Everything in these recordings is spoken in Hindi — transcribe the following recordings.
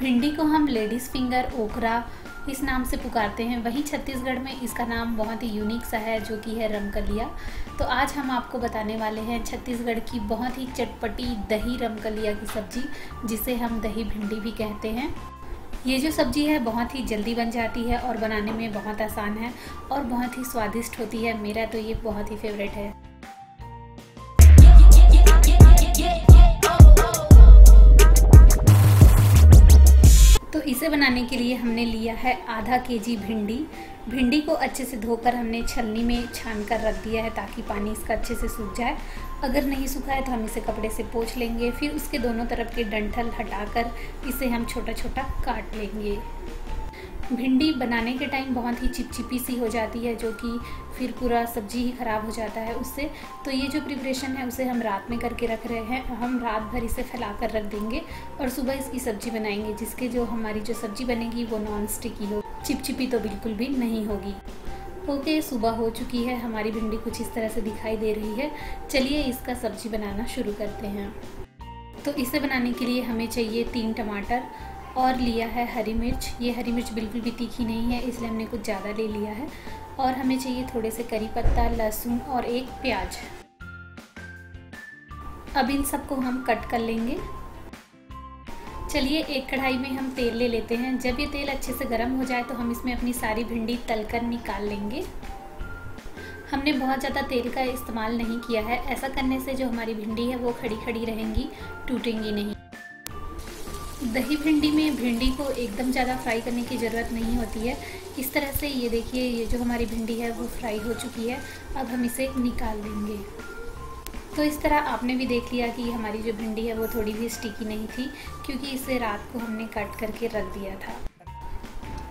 भिंडी को हम लेडीज़ फिंगर, ओकरा इस नाम से पुकारते हैं। वहीं छत्तीसगढ़ में इसका नाम बहुत ही यूनिक सा है, जो कि है रमकलिया। तो आज हम आपको बताने वाले हैं छत्तीसगढ़ की बहुत ही चटपटी दही रमकलिया की सब्जी, जिसे हम दही भिंडी भी कहते हैं। ये जो सब्जी है बहुत ही जल्दी बन जाती है और बनाने में बहुत आसान है और बहुत ही स्वादिष्ट होती है। मेरा तो ये बहुत ही फेवरेट है। तो इसे बनाने के लिए हमने लिया है आधा केजी भिंडी। भिंडी को अच्छे से धोकर हमने छलनी में छान कर रख दिया है, ताकि पानी इसका अच्छे से सूख जाए। अगर नहीं सूखा है तो हम इसे कपड़े से पोंछ लेंगे। फिर उसके दोनों तरफ के डंठल हटाकर इसे हम छोटा छोटा काट लेंगे। भिंडी बनाने के टाइम बहुत ही चिपचिपी सी हो जाती है, जो कि फिर पूरा सब्जी ही ख़राब हो जाता है उससे। तो ये जो प्रिपरेशन है उसे हम रात में करके रख रहे हैं। हम रात भर इसे फैला कर रख देंगे और सुबह इसकी सब्जी बनाएंगे, जिसके जो हमारी जो सब्जी बनेगी वो नॉन स्टिकी हो, चिपचिपी तो बिल्कुल भी नहीं होगी। ओके, सुबह हो चुकी है। हमारी भिंडी कुछ इस तरह से दिखाई दे रही है। चलिए इसका सब्जी बनाना शुरू करते हैं। तो इसे बनाने के लिए हमें चाहिए 3 टमाटर और लिया है हरी मिर्च। ये हरी मिर्च बिल्कुल भी तीखी नहीं है, इसलिए हमने कुछ ज़्यादा ले लिया है। और हमें चाहिए थोड़े से करी पत्ता, लहसुन और 1 प्याज। अब इन सबको हम कट कर लेंगे। चलिए एक कढ़ाई में हम तेल ले लेते हैं। जब ये तेल अच्छे से गर्म हो जाए तो हम इसमें अपनी सारी भिंडी तलकर निकाल लेंगे। हमने बहुत ज़्यादा तेल का इस्तेमाल नहीं किया है। ऐसा करने से जो हमारी भिंडी है वो खड़ी खड़ी रहेंगी, टूटेंगी नहीं। दही भिंडी में भिंडी को एकदम ज़्यादा फ्राई करने की ज़रूरत नहीं होती है। इस तरह से ये देखिए, ये जो हमारी भिंडी है वो फ्राई हो चुकी है। अब हम इसे निकाल देंगे। तो इस तरह आपने भी देख लिया कि हमारी जो भिंडी है वो थोड़ी भी स्टिकी नहीं थी, क्योंकि इसे रात को हमने कट करके रख दिया था।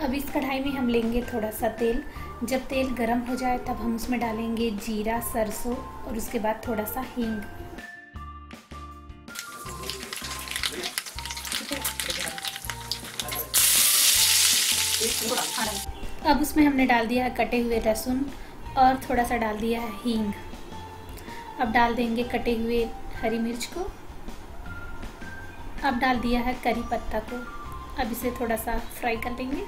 अब इस कढ़ाई में हम लेंगे थोड़ा सा तेल। जब तेल गर्म हो जाए तब हम उसमें डालेंगे जीरा, सरसों और उसके बाद थोड़ा सा हींग। अब उसमें हमने डाल दिया है कटे हुए लहसुन और थोड़ा सा डाल दिया है हींग। अब डाल देंगे कटे हुए हरी मिर्च को। अब डाल दिया है करी पत्ता को। अब इसे थोड़ा सा फ्राई कर लेंगे।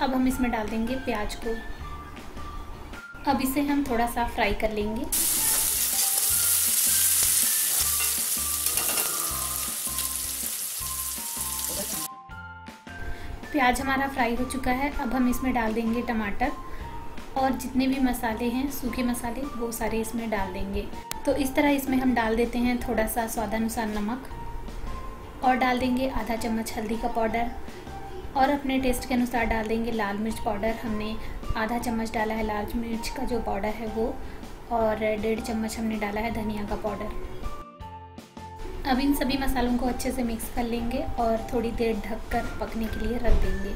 अब हम इसमें डाल देंगे प्याज को। अब इसे हम थोड़ा सा फ्राई कर लेंगे। प्याज हमारा फ्राई हो चुका है। अब हम इसमें डाल देंगे टमाटर और जितने भी मसाले हैं, सूखे मसाले, वो सारे इसमें डाल देंगे। तो इस तरह इसमें हम डाल देते हैं थोड़ा सा स्वादानुसार नमक और डाल देंगे आधा चम्मच हल्दी का पाउडर और अपने टेस्ट के अनुसार डाल देंगे लाल मिर्च पाउडर। हमने आधा चम्मच डाला है लाल मिर्च का जो पाउडर है वो, और 1.5 चम्मच हमने डाला है धनिया का पाउडर। अब इन सभी मसालों को अच्छे से मिक्स कर लेंगे और थोड़ी देर ढककर पकने के लिए रख देंगे।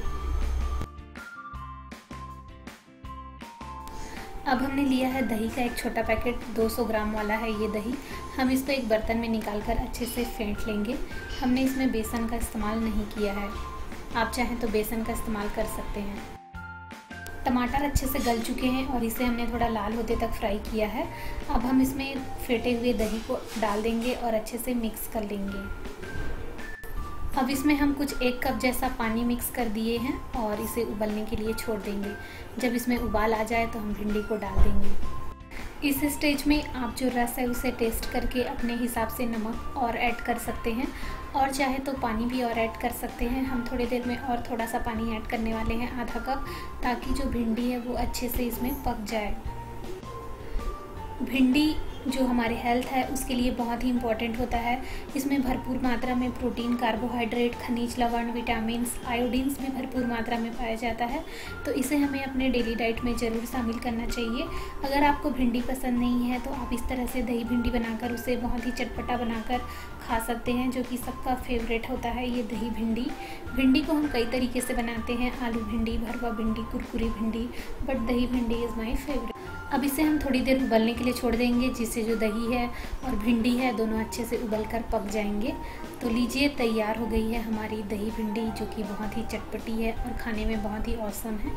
अब हमने लिया है दही का एक छोटा पैकेट, 200 ग्राम वाला है ये दही। हम इसको एक बर्तन में निकालकर अच्छे से फेंट लेंगे। हमने इसमें बेसन का इस्तेमाल नहीं किया है, आप चाहें तो बेसन का इस्तेमाल कर सकते हैं। टमाटर अच्छे से गल चुके हैं और इसे हमने थोड़ा लाल होते तक फ्राई किया है। अब हम इसमें फेंटे हुए दही को डाल देंगे और अच्छे से मिक्स कर लेंगे। अब इसमें हम कुछ 1 कप जैसा पानी मिक्स कर दिए हैं और इसे उबलने के लिए छोड़ देंगे। जब इसमें उबाल आ जाए तो हम भिंडी को डाल देंगे। इस स्टेज में आप जो रस है उसे टेस्ट करके अपने हिसाब से नमक और ऐड कर सकते हैं, और चाहे तो पानी भी और ऐड कर सकते हैं। हम थोड़ी देर में और थोड़ा सा पानी ऐड करने वाले हैं, आधा कप, ताकि जो भिंडी है वो अच्छे से इसमें पक जाए। भिंडी जो हमारे हेल्थ है उसके लिए बहुत ही इम्पॉर्टेंट होता है। इसमें भरपूर मात्रा में प्रोटीन, कार्बोहाइड्रेट, खनिज लवण, विटामिन्स, आयोडीन्स भी भरपूर मात्रा में पाया जाता है। तो इसे हमें अपने डेली डाइट में ज़रूर शामिल करना चाहिए। अगर आपको भिंडी पसंद नहीं है तो आप इस तरह से दही भिंडी बनाकर उसे बहुत ही चटपटा बनाकर खा सकते हैं, जो कि सबका फेवरेट होता है ये दही भिंडी। भिंडी को हम कई तरीके से बनाते हैं, आलू भिंडी, भरवा भिंडी, कुरकुरी भिंडी, बट दही भिंडी इज़ माई फेवरेट। अब इसे हम थोड़ी देर उबलने के लिए छोड़ देंगे, जिससे जो दही है और भिंडी है दोनों अच्छे से उबल कर पक जाएंगे। तो लीजिए, तैयार हो गई है हमारी दही भिंडी, जो कि बहुत ही चटपटी है और खाने में बहुत ही औसम है।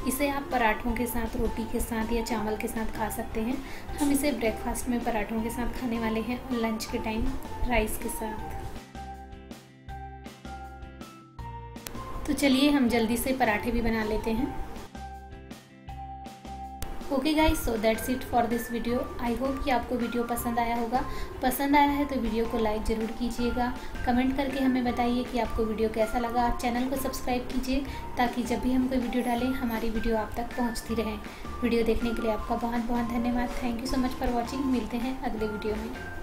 इसे आप पराठों के साथ, रोटी के साथ या चावल के साथ खा सकते हैं। हम इसे ब्रेकफास्ट में पराठों के साथ खाने वाले हैं और लंच के टाइम राइस के साथ। तो चलिए हम जल्दी से पराठे भी बना लेते हैं। Okay guys, so that's it for this video. I hope कि आपको वीडियो पसंद आया होगा। पसंद आया है तो वीडियो को लाइक ज़रूर कीजिएगा। कमेंट करके हमें बताइए कि आपको वीडियो कैसा लगा। चैनल को सब्सक्राइब कीजिए ताकि जब भी हम कोई वीडियो डालें हमारी वीडियो आप तक पहुंचती रहे। वीडियो देखने के लिए आपका बहुत बहुत धन्यवाद। Thank you so much for watching. मिलते हैं अगले वीडियो में।